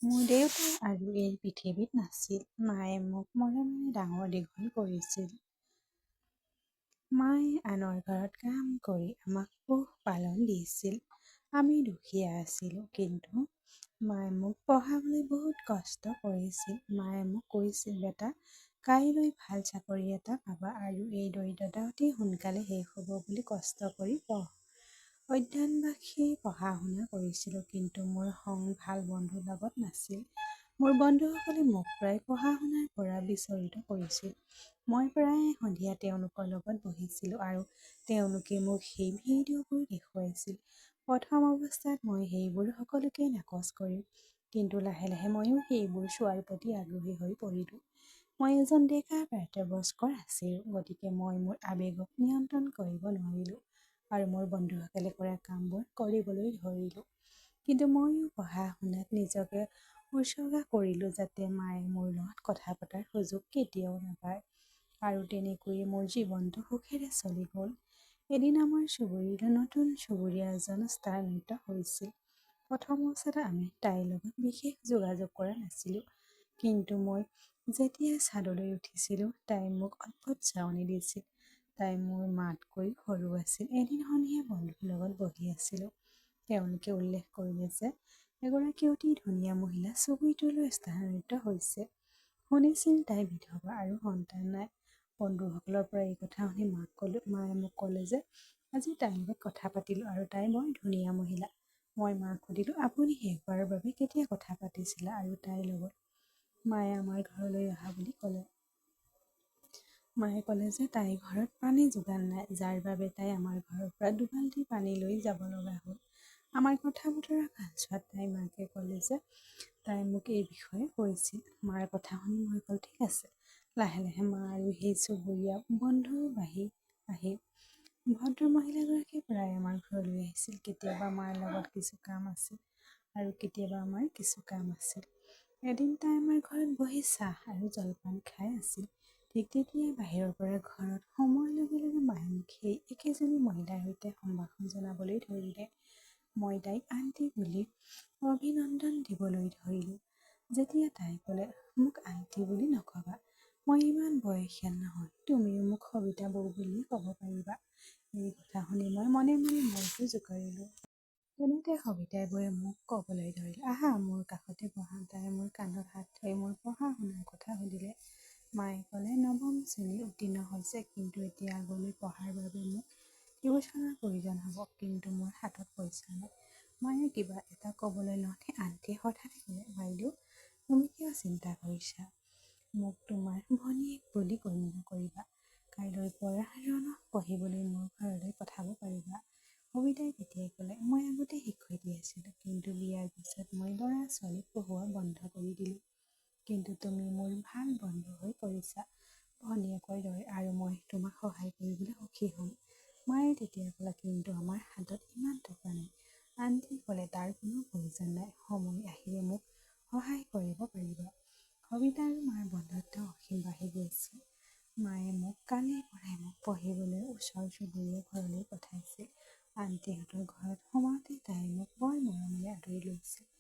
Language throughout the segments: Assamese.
মোৰ দেউতা আৰু এই পৃথিৱীত নাছিল। মায়ে মোক মৰমেৰে ডাঙৰ দীঘল কৰিছিল। মায়ে আনৰ ঘৰত কাম কৰি আমাক পোহ-পালন দিছিল। আমি দুখীয়া আছিলোঁ, কিন্তু মায়ে মোক পঢ়াবলৈ বহুত কষ্ট কৰিছিল। মায়ে মোক কৈছিল, বেটা, কাইলৈ ভাল চাকৰি এটা পাবা আৰু এই দৰিদ্ৰতা অতি সোনকালে শেষ হ'ব বুলি কষ্ট কৰি পঢ়। অধ্যয়নবাসী পঢ়া-শুনা কৰিছিলোঁ, কিন্তু মোৰ সংগ ভাল বন্ধুৰ লগত নাছিল। মোৰ বন্ধুসকলে মোক প্ৰায় পঢ়া-শুনাৰ পৰা বিচলিত কৰিছিল। মই প্ৰায় সন্ধিয়া তেওঁলোকৰ লগত বহিছিলোঁ আৰু তেওঁলোকে মোক সেই ভিডিঅ'বোৰ দেখুৱাইছিল। প্ৰথম অৱস্থাত মই সেইবোৰ সকলোকে নাকচ কৰিম, কিন্তু লাহে লাহে ময়ো সেইবোৰ চোৱাৰ প্ৰতি আগ্ৰহী হৈ পৰিলোঁ। মই এজন ডেকা প্ৰাপ্তবয়স্কৰ আছিলোঁ, গতিকে মই মোৰ আৱেগক নিয়ন্ত্ৰণ কৰিব নোৱাৰিলোঁ আৰু মোৰ বন্ধুসকলে কৰা কামবোৰ কৰিবলৈ ধৰিলোঁ। কিন্তু ময়ো পঢ়া-শুনাত নিজকে উৎসৰ্গা কৰিলোঁ, যাতে মায়ে মোৰ লগত কথা পতাৰ সুযোগ কেতিয়াও নাপায়। আৰু তেনেকৈয়ে মোৰ জীৱনটো সুখেৰে চলি গ'ল। এদিন আমাৰ চুবুৰীৰ নতুন চুবুৰীয়া এজন স্থানান্তৰিত হৈছিল। প্ৰথম অৱস্থাত আমি তাইৰ লগত বিশেষ যোগাযোগ কৰা নাছিলোঁ, কিন্তু মই যেতিয়া ছাদলৈ উঠিছিলোঁ, তাই মোক অদ্ভুত চাৱনি দিছিল। তাই মোৰ মাতকৈ সৰু আছিল। এদিন সন্ধিয়া বন্ধুৰ লগত বহি আছিলোঁ। তেওঁলোকে উল্লেখ কৰিলে যে এগৰাকী অতি ধুনীয়া মহিলা চুবুৰীটোলৈ স্থানান্তৰিত হৈছে। শুনিছিল তাই বিধৱা আৰু সন্তান নাই। বন্ধুসকলৰ পৰা এই কথা শুনি মায়ে মোক ক'লে যে আজি তাইৰ লগত কথা পাতিলোঁ আৰু তাই বৰ ধুনীয়া মহিলা। মই মাক সুধিলোঁ, আপুনি শেষবাৰৰ বাবে কেতিয়া কথা পাতিছিলে আৰু তাইৰ লগত? মায়ে আমাৰ ঘৰলৈ অহা বুলি ক'লে। মায়ে ক'লে যে তাইৰ ঘৰত পানী যোগান নাই, যাৰ বাবে তাই আমাৰ ঘৰৰ পৰা দুবাল্টি পানী লৈ যাব লগা হ'ল। আমাৰ কথা-বতৰা কালছোৱাত তাইৰ মাকে ক'লে যে তাই মোক এই বিষয়ে কৈছিল। মাৰ কথা শুনি মই ক'লো, ঠিক আছে। লাহে লাহে মা আৰু সেই চুবুৰীয়া বন্ধু আহি ভদ্ৰ মহিলাগৰাকী প্ৰায় আমাৰ ঘৰলৈ আহিছিল। কেতিয়াবা মাৰ লগত কিছু কাম আছিল আৰু কেতিয়াবা আমাৰ কিছু কাম আছিল। এদিন তাই আমাৰ ঘৰত বহি চাহ আৰু জলপান খাই আছিল। ঠিক তেতিয়াই বাহিৰৰ পৰা ঘৰত সোমোৱাৰ লগে লগে মায়ে মোক সেই একেজনী মহিলাৰ সৈতে সম্ভাষণ জনাবলৈ ধৰিলে। মই তাইক আণ্টি বুলি অভিনন্দন দিবলৈ ধৰিলোঁ। যেতিয়া তাই ক'লে, মোক আণ্টি বুলি নক'বা, মই ইমান বয়সীয়াল নহয়, তুমিও মোক সবিতা বৌ বুলিয়ে ক'ব পাৰিবা। এই কথা শুনি মই মনে মনে মূৰটো জোকাৰিলোঁ। তেনেতে সবিতাই বৌয়ে মোক ক'বলৈ ধৰিলে, আহা মোৰ কাষতে বহা। তাই মোৰ কান্ধত হাত থৈ মোৰ পঢ়া-শুনাৰ কথা সুধিলে। মায়ে ক'লে, নৱম শ্ৰেণী উত্তীৰ্ণ হৈছে, কিন্তু এতিয়া আগলৈ পঢ়াৰ বাবে মোক টিউচনৰ প্ৰয়োজন হ'ব, কিন্তু মোৰ হাতত পইচা নাই। মায়ে কিবা এটা ক'বলৈ লওঁতে আণ্টিয়ে হঠাতে ক'লে, বাইদেউ, তুমি কিয় চিন্তা কৰিছা? মোক তোমাৰ ভনীয়েক বুলি গণ্য কৰিবা। কাইলৈৰ পৰা ৰণক পঢ়িবলৈ মোৰ ঘৰলৈ পঠাব পাৰিবা। সবিতাই তেতিয়াই ক'লে, মই আগতে শিক্ষয়িত্ৰী আছিলোঁ, কিন্তু বিয়াৰ পিছত মই ল'ৰা-ছোৱালীক পঢ়োৱা বন্ধ কৰি দিলোঁ। কিন্তু তুমি মোৰ ভাল বন্ধু হৈ পৰিছা, ভনীয়েকৰ দৰে, আৰু মই তোমাক সহায় কৰিবলৈ সুখী হ'ম। মায়ে তেতিয়া ক'লে, কিন্তু আমাৰ হাতত ইমান টকা নাই। আণ্টিয়ে ক'লে, তাৰ কোনো প্ৰয়োজন নাই, সময় আহিলে মোক সহায় কৰিব পাৰিবা। সবিতা আৰু মাৰ বন্ধুত্ব অসীম বাঢ়ি গৈছিল। মায়ে মোক কালিৰ পৰাই মোক পঢ়িবলৈ ওচৰ চুবুৰীয়া ঘৰলৈ পঠাইছিল। আণ্টিহঁতৰ ঘৰত সোমাওঁতে তাই মোক বৰ মৰমেৰে আদৰি লৈছিল।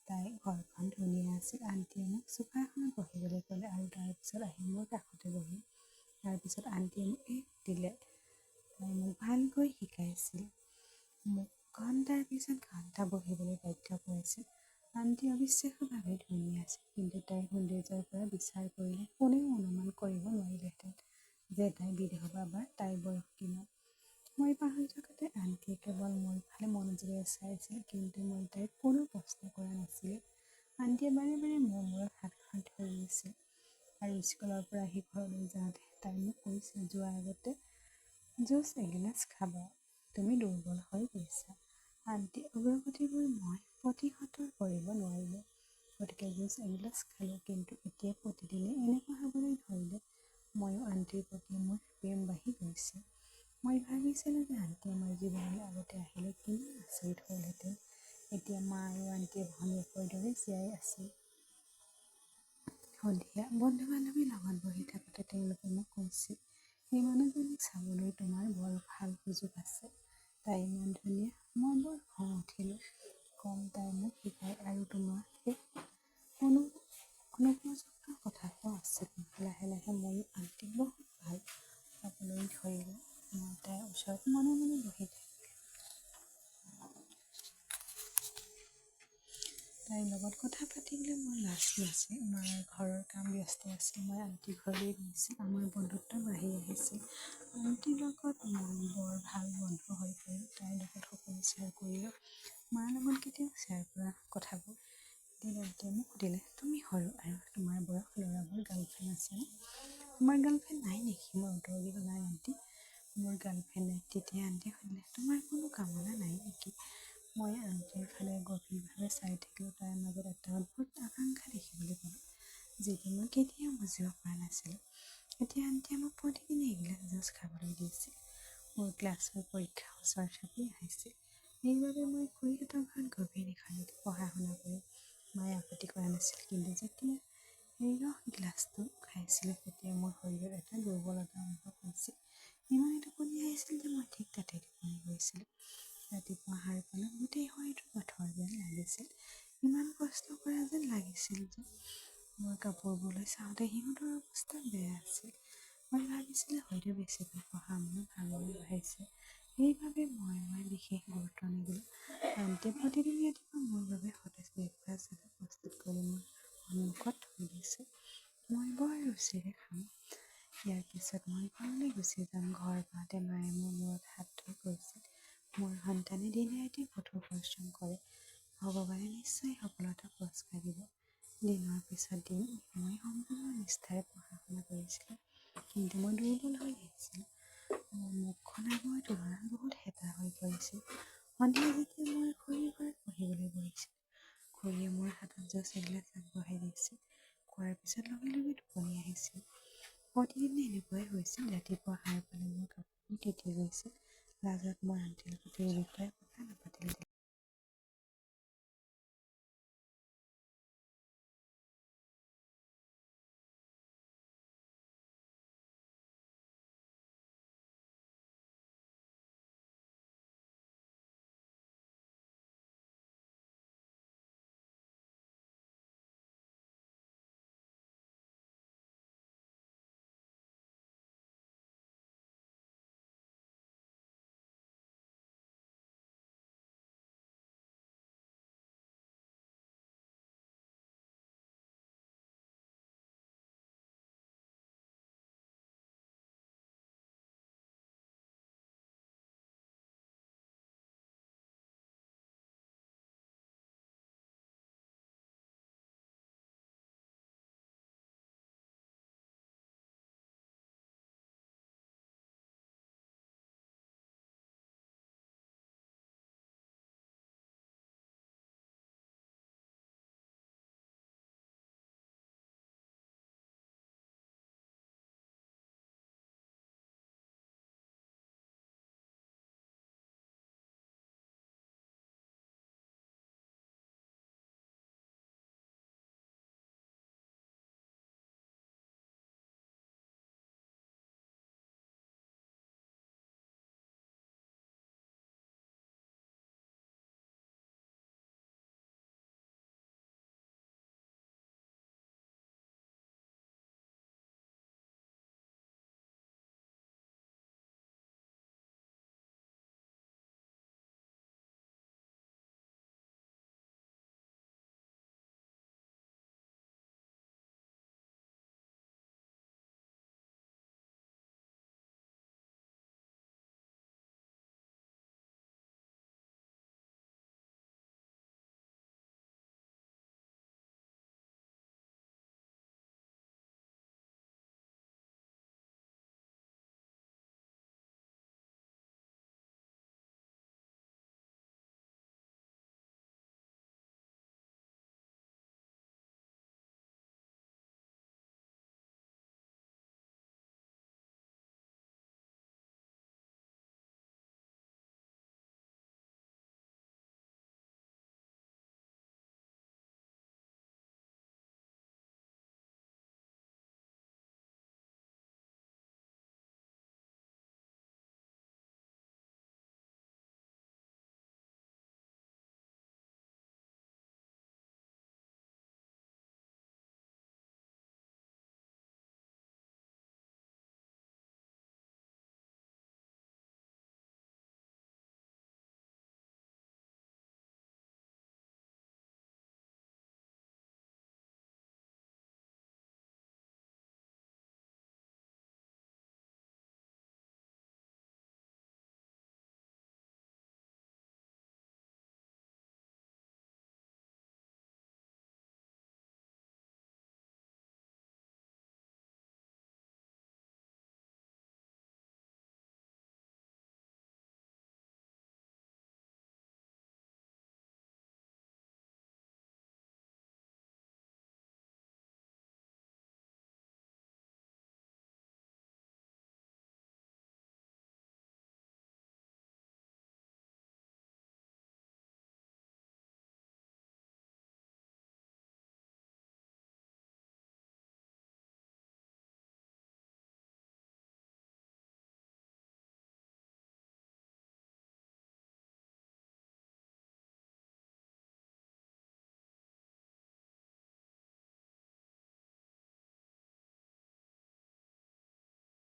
তাইৰ ঘৰখন ধুনীয়া আছিল। আণ্টিয়ে মোক চোফাখনত বহিবলৈ ক'লে আৰু তাৰ পিছত আহি মোৰ কাষতে বহিল। তাৰ পিছত আণ্টিয়ে মোক এক দিলে। তাই মোক ভালকৈ শিকাইছিল। মোক ঘণ্টাৰ পিছত ঘণ্টা বহিবলৈ বাধ্য কৰাইছিল। আণ্টি অবিশ্বাস্যভাৱে ধুনীয়া আছিল, কিন্তু তাইৰ সৌন্দৰ্যৰ পৰা বিচাৰ কৰিলে কোনেও অনুমান কৰিব নোৱাৰিলেহেঁতেন যে তাই বিধৱা বা তাইৰ বয়স কিমান। মই পাহৰি থাকোঁতে আণ্টিয়ে কেৱল মোৰ ফালে মনোযোগেৰে চাইছিল, কিন্তু মই তাইক কোনো প্ৰশ্ন কৰা নাছিলোঁ। আণ্টিয়ে বাৰে বাৰে মোৰ মূৰত হাতখন ধৰি আছিল আৰু স্কুলৰ পৰা আহি ঘৰলৈ যাওঁতে তাই মোক কৈছিল, যোৱাৰ আগতে জুচ এগিলাচ খাবা, তুমি দুৰ্বল হৈ গৈছা। আণ্টিৰ অগ্ৰগতিবোৰ মই প্ৰতিহত কৰিব নোৱাৰিলোঁ, গতিকে জুচ এগিলাচ খালোঁ। কিন্তু এতিয়া প্ৰতিদিনে এনেকুৱা হ'বলৈ ধৰিলে ময়ো আণ্টিৰ প্ৰতি মোৰ প্ৰেম বাঢ়ি গৈছিল। মই ভাবিছিলোঁ যে আণ্টি আমাৰ জীৱনলৈ আগতে আহিলে কিমান আচৰিত হ'লহেঁতেন। এতিয়া মা আৰু আণ্টিয়ে ভনীয়েকৰ দৰে জীয়াই আছিল। সন্ধিয়া বন্ধু-বান্ধৱীৰ লগত বহি থাকোঁতে তেওঁলোকে মোক কৈছিল, এই মানুহজনীক চাবলৈ তোমাৰ বৰ ভাল সুযোগ আছে। তাই ইমান ধুনীয়া। মই বৰ খং উঠিলোঁ। কম তাই মোক শিকায় আৰু তোমাকে তাইৰ লগত কথা পাতিবলৈ মোৰ লাজ নাছিল। মাৰ ঘৰৰ কাম ব্যস্ত আছিল। মই আণ্টিৰ ঘৰলৈ গৈছিল। আমাৰ বন্ধুত্ব বাঢ়ি আহিছিল। আণ্টিৰ লগত মই বৰ ভাল বন্ধু হৈ পৰিলোঁ। তাইৰ লগত সকলো শ্বেয়াৰ কৰিলোঁ। মাৰ লগত কেতিয়াও শ্বেয়াৰ কৰা কথাবোৰ। এদিন আণ্টিয়ে মোক সুধিলে, তুমি সৰু আৰু তোমাৰ বয়স ল'ৰাবোৰ গাৰ্লফ্ৰেণ্ড আছেনে? তোমাৰ গাৰ্লফ্ৰেণ্ড নাই নেকি? মই উত্তৰ দিলোঁ, নাই আণ্টি, মোৰ গাৰ্লফ্ৰেণ্ড নাই। তেতিয়া আণ্টিয়ে সুধিলে, তোমাৰ কোনো কামনা নাই নেকি? মই আণ্টিৰ ফালে গভীৰভাৱে চাই থাকিলোঁ। তাইৰ মাজত এটা অদ্ভুত আকাংক্ষা দেখিবলৈ পালোঁ, যিটো মই কেতিয়াও বুজিব পৰা নাছিলোঁ। এতিয়া আণ্টিয়ে মোক প্ৰতিদিনে এগিলাচ জুচ খাবলৈ দিছিল। মোৰ ক্লাছৰ পৰীক্ষা ওচৰ চাপি আহিছিল। সেইবাবে মই খুৰীহঁতৰ ঘৰত গভীৰ নিশালৈকে পঢ়া-শুনা কৰি মায়ে আপত্তি কৰা নাছিল। কিন্তু যেতিয়া সেই গিলাচটো খাইছিলোঁ, তেতিয়া মোৰ শৰীৰত এটা দুৰ্বলতা অনুভৱ হৈছিল। ইমানেই টোপনি আহিছিল যে মই ঠিক তাতে টোপনি গৈছিলোঁ। ৰাতিপুৱা সাৰ পালোঁ, গোটেই শৰীৰটো পাথৰ যেন লাগিছিল। ইমান কষ্ট কৰা যেন লাগিছিল যে মোৰ কাপোৰবোৰলৈ চাওঁতে সিহঁতৰ অৱস্থা বেয়া আছিল। মই ভাবিছিলোঁ হয়তো বেছিকৈ পঢ়া মোৰ ভাগৰি বাঢ়িছে। সেইবাবে মই বিশেষ গুৰুত্ব নিদিলোঁ। আণ্টিয়ে প্ৰতিদিন ৰাতিপুৱা মোৰ বাবে সতেজ ব্ৰেকফাষ্ট এটা প্ৰস্তুত কৰি মোৰ সন্মুখত থৈ দিছিল। মই বৰ ৰুচিৰে খাম। ইয়াৰ পিছত মই ঘৰলৈ গুচি যাম। ঘৰ পাওঁতে মায়ে মোৰ মূৰত হাত থৈ কৈছিল, মোৰ সন্তানে দিনে ৰাতি কঠোৰ পৰিশ্ৰম কৰে। ভগৱানে নিশ্চয় সফলতা পুৰস্কাৰ দিব। দিনৰ পিছত দিন মই সম্পূৰ্ণ নিষ্ঠাৰে পঢ়া-শুনা কৰিছিলোঁ। কিন্তু মই দুৰ্বল হৈ আহিছিলোঁ। মোৰ মুখখন আগৰ তুলনাত বহুত হেতা হৈ পৰিছিল। সন্ধিয়া যেতিয়া মই খুৰীৰ ঘৰত পঢ়িবলৈ বহিছিলোঁ, খুৰীয়ে মোৰ হাতত জুচ এগিলাচ আগবঢ়াই দিছিল। খোৱাৰ পিছত লগে লগে টোপনি আহিছিল। প্ৰতিদিনে এনেকুৱাই হৈছিল। ৰাতিপুৱা সাৰ পালে মোৰ কাপোৰবোৰ তিতি গৈছিল। লাজত মই আণ্টিৰ লগত এই বিষয়ে কথা নাপাতিলোঁ।